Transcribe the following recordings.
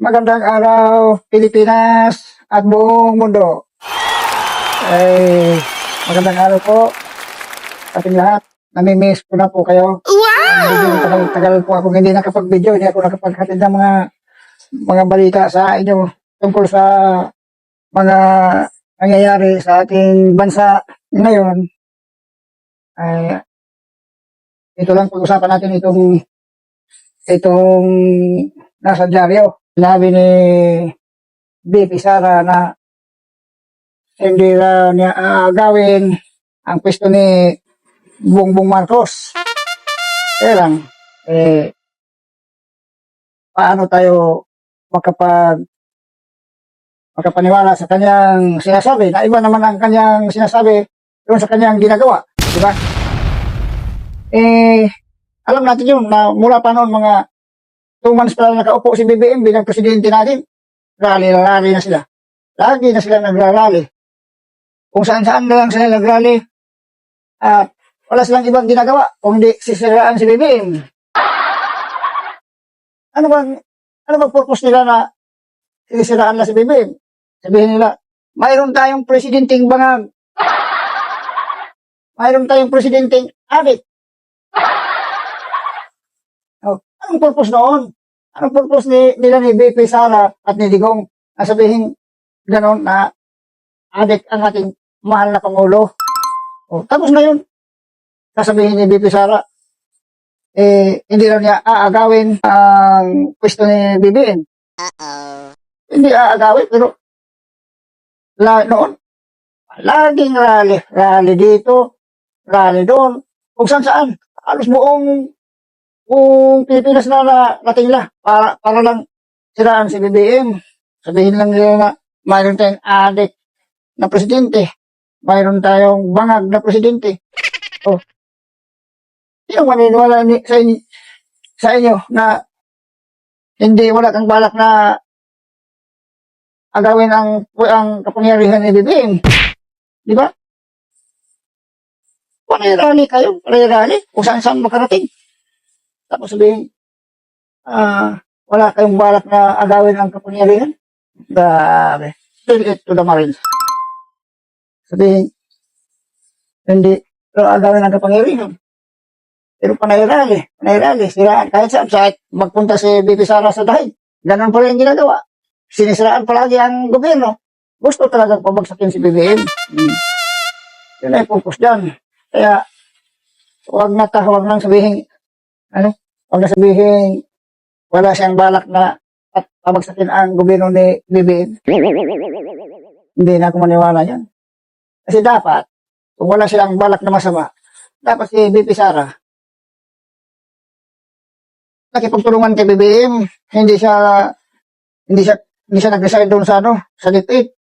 Magandang araw, Pilipinas at buong mundo. Magandang araw po sa ating lahat. Namimiss ko na po kayo. Wow! Tagal po ako hindi nakapag-video, hindi ako nakapaghatid ng mga balita sa inyo tungkol sa mga nangyayari sa ating bansa ngayon. Ito lang pag-usapan natin itong nasa dyaryo. Sinabi ni BP Sara na hindi na niya gawin ang pwesto ni Bongbong Marcos. Kaya lang, paano tayo makapaniwala sa kanyang sinasabi na iba naman ang kanyang sinasabi doon sa kanyang ginagawa, di ba? Alam natin yun na mula pa noon mga 2 months pa lang nakaupo si BBM bilang presidente natin, rally na sila. Lagi na sila nagrarally. Kung saan-saan na lang sila nagrally at wala silang ibang ginagawa kung hindi sisiraan si BBM. Ano bang purpose nila na sinisiraan na si BBM? Sabihin nila, mayroon tayong presidenteng bangag. Mayroon tayong presidenteng adik. Anong purpose noon? Anong purpose nila ni BP Sara at ni Digong na sabihin gano'n na adik ang ating mahal na Pangulo? Tapos ngayon, sasabihin ni BP Sara, hindi raw niya aagawin ang pwesto ni BBM. Hindi aagawin, pero noon, laging rally dito, rally doon, kung saan. Halos buong Pilipinas na natingla para lang siraan si BBM. Sabihin lang nila na mayroon tayong adik na presidente, mayroon tayong bangag na presidente. Yung maniniwala sa inyo na hindi wala kang balak na agawin ang kapangyarihan ni BBM. Di ba? Panay-rally kayo, kung saan makarating. Tapos sabihin, wala kayong balak na agawin ang kapangyarihan. Grabe. Still it to the Marines. Sabihin, hindi agawin ang kapangyarihan. Pero panay-rally, siraan. Kahit magpunta si BP Sara sa dahig, ganun pa rin ginagawa. Sinisiraan palagi ang gobyerno. Gusto talagang pabagsakin si BBM. Yun ay purpose dyan. Kaya, huwag nang sabihin, wala siyang balak na at pabagsakin ang gobyerno ni BBM. Hindi na ako maniwala yan. Kasi dapat, kung wala silang balak na masama, dapat si BP Sara, nakipagtulungan kay BBM, hindi siya nag-resign doon sa DepEd.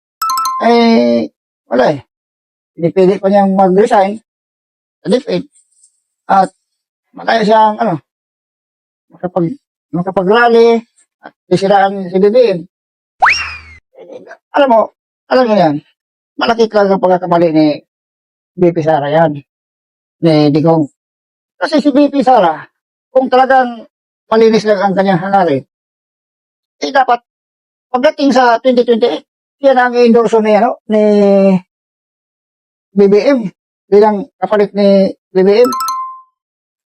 Wala eh. Pinipili pa niyang mag-resign sa DepEd. At makaya siyang, makapag-rally at sisiraan si BBM. Alam niyo yan, malaki talaga ang pagkakamali ni BP Sara yan, ni Digong. Kasi si BP Sara, kung talagang malinis lang ang kanyang hangarin, dapat pagdating sa 2028, yan ang endorso ni BBM bilang kapalit ni BBM.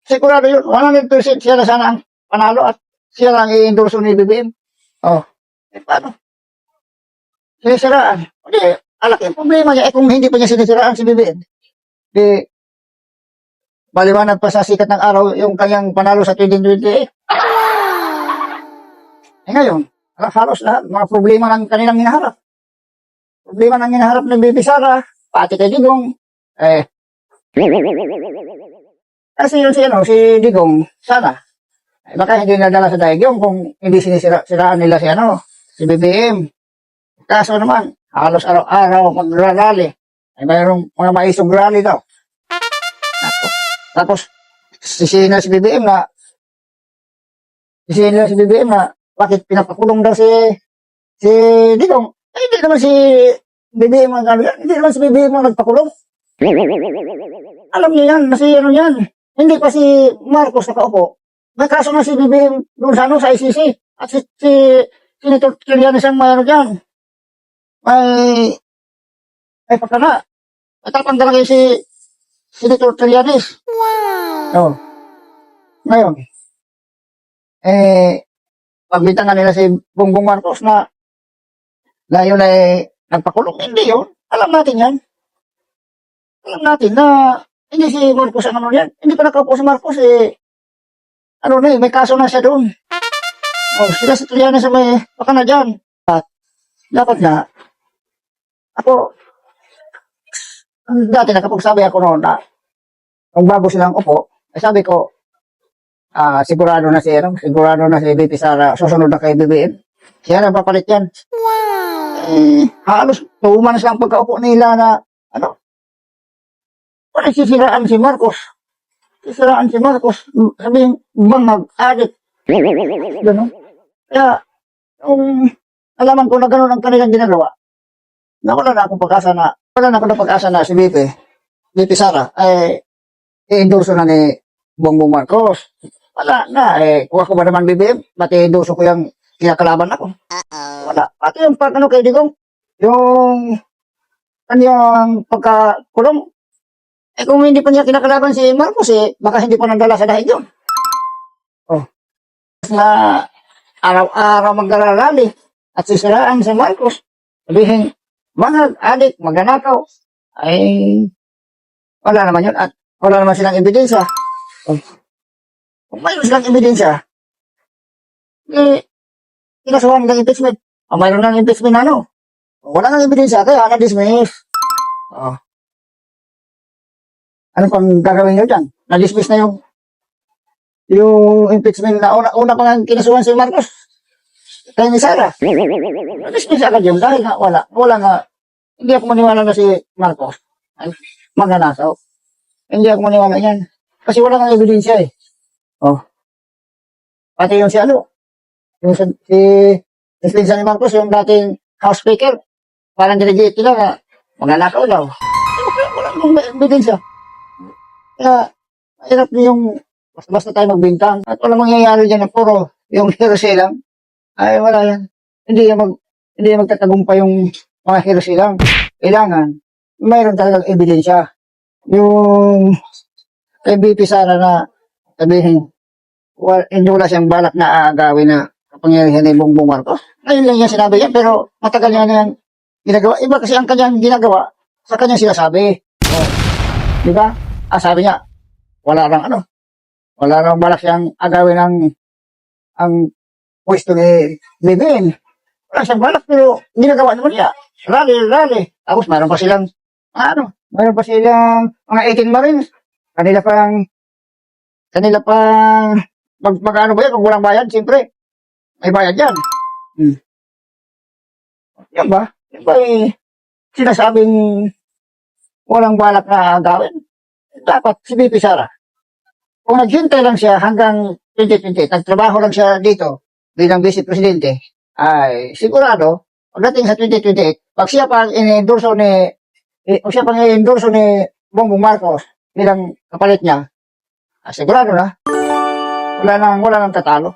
Sigurado yun, 100% siya na sana ang panalo at siya lang i-endorso ni BBM. Paano? Sinisiraan. Hindi, alak yung problema niya. Kung hindi pa niya sinisiraan si BBM, maliwanag pa sa sikat ng araw yung kanyang panalo sa 2028. Ngayon, halos lahat, mga problema ng kanilang hinaharap. Problema ng hinaharap ng BP Sara, pati kay Digong. Kasi yun si Digong, sana. Baka hindi nadala sa daig yung kung hindi sinisiraan nila si BBM. Kaso naman, halos araw-araw magrarally. Mayroong mga maisog rally daw. Tapos, sisihin na si BBM na bakit pinapakulong daw si Digong. Hindi naman si BBM hindi naman si BBM ang nagpakulong. Alam niyo yan, yan. Hindi pa si Marcos nakaupo. May kaso na si BBM doon sa ICC. At si Senator Trillanes ang mayroon dyan. May pagkana. Matapang talaga yung si Senator Trillanes. Oh, ngayon, pagbintangan nila si Bongbong Marcos na yun ay nagpakulong. Hindi yun. Alam natin yan. Alam natin na hindi si Marcos ang ano yan. Hindi pa nakaupo si Marcos ano na may kaso na siya doon. Oh, sila sa Trillanes sa may baka na dyan. At dapat na, ako, dati nakapagsabi ako noon na kung bago silang upo, sabi ko, sigurado na si BP Sara, susunod na kay BBM. Siya na papalit yan. Halos 2 months lang pagkaupo nila na, ano, wala sisiraan si Marcos. Sisiraan si Marcos. Sabihin, mag-adit. Gano'n. Kaya, alaman ko na gano'n ang kanilang ginagawa, na wala na akong pag-asa na si BP Sara, i-endorso na ni Bongbong Marcos. Wala na, kung ako ba naman BBM, ba't i-endorso ko yung kinakalaban ako? Wala. Pati yung ano kay Digong, yung kanyang pagkakulong, kung hindi pa niya kinakalaban si Marcos, baka hindi pa nagdala sa dahil yun. Oh. Na araw-araw magdararali at sisiraan si Marcos, sabihin, mga adik, magnanakaw, ay wala naman yun at wala naman silang ebidensya. Oh. Kung mayroon silang ebidensya, kinasuhan ng impeachment. Mayroon ng impeachment ano? Wala nang ebidensya, kaya na-dismiss. Oh. Ano pang gagawin nyo dyan? Na-dismiss na yung impeachment na una pa nga kinasuhan si Marcos. Kaya ni Sara. Na-dismiss agad yun dahil nga wala nga. Hindi ako maniwala na si Marcos ay magnanakaw. Hindi ako maniwala yan. Kasi wala nang ebidensya Oh. Pati yung yung si pinsan ni Marcos, yung dating House Speaker, parang dinigit nila na magnanakaw daw. Wala nang ebidensya. Kaya, mahirap yung basta tayo magbintang. At walang mangyayari dyan na puro yung heresy lang. Ay, wala yan. Hindi yan magtatagumpay yung mga heresy lang. Kailangan, mayroon talagang ebidensya. Yung kay BP Sara na sabihin, hindi wala siyang balak na agawin na kapangyarihan ni Bongbong Marcos. Ngayon lang yan sinabi yan, pero matagal niya na yan ginagawa. Iba kasi ang kanyang ginagawa sa kanyang sinasabi. Oh, di ba? Sabi niya, wala lang balak siyang agawin ang pwesto ni BBM. Wala siyang balak, pero ginagawa naman niya. Rally. Tapos mayroon pa silang mga 18 Marines. Kanila pang magkano ba yan kung walang bayad? Siyempre, may bayad yan. Yan ba? Yan ba sinasabing walang balak na gawin? Dapat si BP Sara, kung naghintay lang siya hanggang 2020, nagtrabaho lang siya dito bilang Vice Presidente, ay sigurado, pagdating sa 2028, pag siya pang in-endorso ni Bongbong Marcos bilang kapalit niya, sigurado na, wala nang tatalo.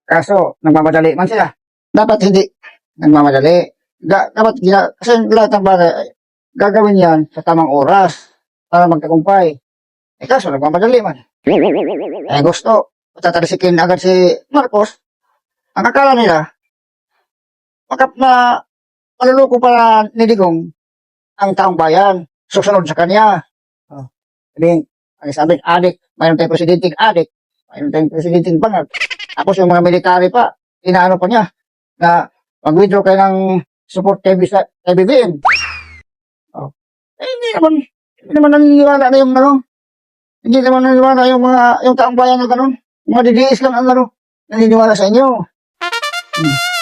Kaso, nagmamadali man sila. Dapat hindi nagmamadali. Kasi lahat ng bagay, gagawin yan sa tamang oras para magtagumpay. Kaso, nagmamadali man. Gusto, tatalisikin agad si Marcos. Ang akala nila, maluluko para ni Digong ang taong bayan, susunod sa kanya. Sabi, adik, mayroon tayong presidenteng adik, mayroon tayong presidenteng bangag. Tapos yung mga military pa, inaano pa niya, na mag-withdraw kayo ng support kay BBM. Hindi naman naniniwala na yung hindi naman naniniwala yung taong bayan na gano'n. Mga DDS lang ang naniniwala sa inyo.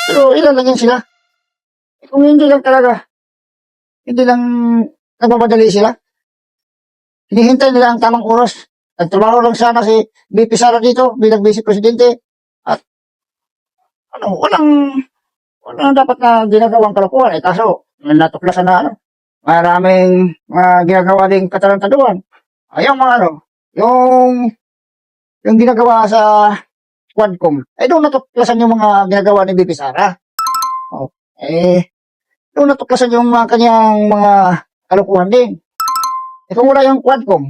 Pero ilan lang yan sila. Kung hindi lang nagmamadali sila. Hinihintay nila ang tamang oras. Nagtrabaho lang sana si BP Sara dito bilang Vice Presidente. At walang dapat na ginagawang kalokohan. Kaso, natuklasan na maraming ginagawa ding katarantaduhan. Yung ginagawa sa Quadcom. Doon natuklasan yung mga ginagawa ni BP Sara. Oh, doon natuklasan yung mga kanyang mga kalukuhan din. Kung wala yung Quadcom,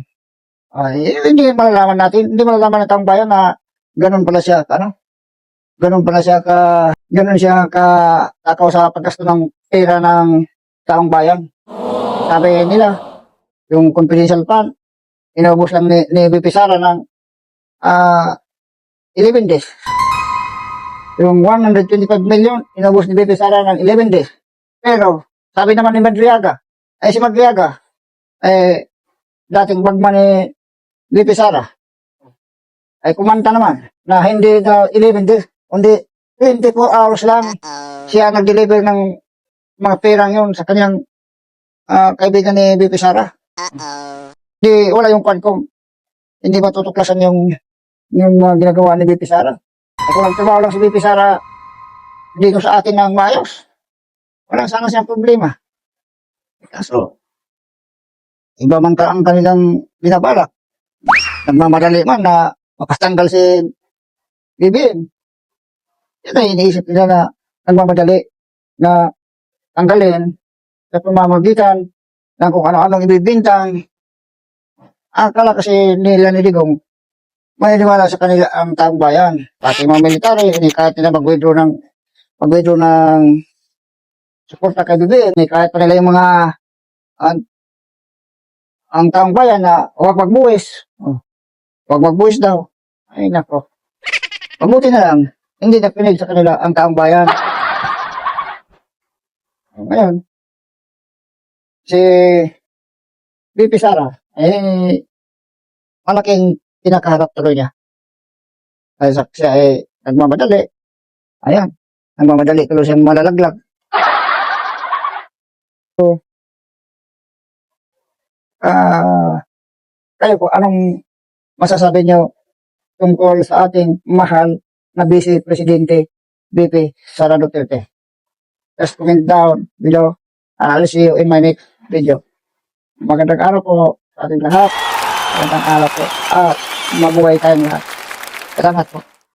hindi malalaman natin, hindi malalaman ng taong bayan na ganun pala siya, ganun siya ka takaw sa paggasto ng pera ng taong bayan. Sabi nila, yung confidential fund, inubos lang ni BP Sara ng 11 days. Yung 125 million, inubos ni BP Sara ng 11 days. Pero, sabi naman ni Madriaga, si Madriaga, dating bagman ni BP Sara, ay kumanta naman na hindi daw 11 days, kundi 24 hours lang siya nag-deliver ng mga perang yun sa kanyang kaibigan ni BP Sara. Di, wala yung Quadcom. Hindi ba tutuklasan yung ginagawa ni BP Sara? Kung nagtrabaho lang si BP Sara dito sa atin ng maayos, wala sana siyang problema. Kaso, iba man ang kanilang binabalak. Nagmamadali man na makatanggal si BBM. Yan ay iniisip nila na nagmamadali na tanggalin sa pamamagitan ng kung ano-anong ibibintang. Akala kasi nila ni Digong maniniwala sa kanila ang taong bayan. Pati mga military, kahit nila mag-withdraw ng suporta kay BBM, kahit pa nila yung mga ang taong bayan na huwag magbuwis. Huwag magbuwis daw. Ay nako. Mabuti na lang, hindi napinig sa kanila ang taong bayan. Ngayon, si BP Sara, malaking kinakaharap tuloy niya. Ay siya nagmamadali. Ayan, nagmamadali tuloy siyang malalaglag. So, kayo po, anong masasabi niyo tungkol sa ating mahal na Vice Presidente BP Sara Duterte? Just comment down below. I'll see you in my next video. Magandang araw po sa ating lahat. Magandang araw po. At mabuhay tayong lahat. Salamat po.